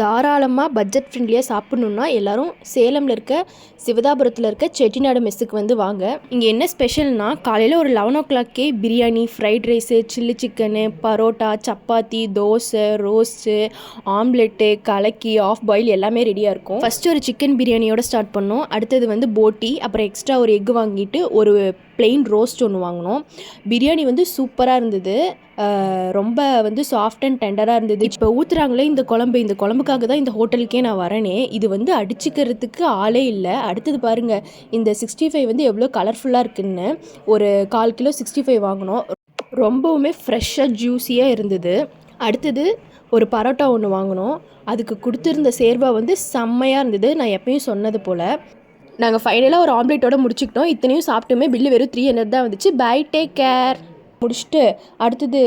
தாராளமாக பட்ஜெட் ஃப்ரெண்ட்லியாக சாப்பிட்ணுன்னா எல்லோரும் சேலமில் இருக்க சிவதாபுரத்தில் இருக்க செட்டிநாடு மெஸ்ஸுக்கு வந்து வாங்க. இங்கே என்ன ஸ்பெஷல்னால் காலையில் ஒரு 11 o'clockே biryani, fried rice, chilli chicken, parotta, chapati, dosa, roast, omelette, கலக்கி, ஆஃப் பாயில் எல்லாமே ரெடியாக இருக்கும். ஃபஸ்ட்டு ஒரு சிக்கன் பிரியாணியோடு ஸ்டார்ட் பண்ணோம். அடுத்தது வந்து போட்டி, அப்புறம் எக்ஸ்ட்ரா ஒரு எக் வாங்கிட்டு ஒரு பிளெயின் ரோஸ்ட் ஒன்று வாங்கினோம். பிரியாணி வந்து சூப்பராக இருந்தது. ரொம்ப வந்து சாஃப்ட் அண்ட் டெண்டராக இருந்தது. இப்போ ஊற்றுறாங்களே இந்த குழம்புக்காக தான் இந்த ஹோட்டலுக்கே நான் வரேனே. இது வந்து அடிச்சுக்கிறதுக்கு ஆளே இல்லை. அடுத்தது பாருங்கள், இந்த 65 வந்து எவ்வளோ கலர்ஃபுல்லாக இருக்குன்னு. ஒரு 1/4 கிலோ 65 வாங்கினோம். ரொம்பவுமே ஃப்ரெஷ்ஷாக ஜூஸியாக இருந்தது. அடுத்தது ஒரு பரோட்டா ஒன்று வாங்கினோம். அதுக்கு கொடுத்துருந்த சேர்வா வந்து செம்மையாக இருந்தது. நான் எப்பயும் சொன்னது போல் நாங்கள் ஃபைனலாக ஒரு ஆம்லேட்டோட முடிச்சுக்கிட்டோம். இத்தனையும் சாப்பிட்டுமே பில்லு வெறும் 300 தான் வந்துச்சு. Bye, take care. முடிச்சுட்டு அடுத்தது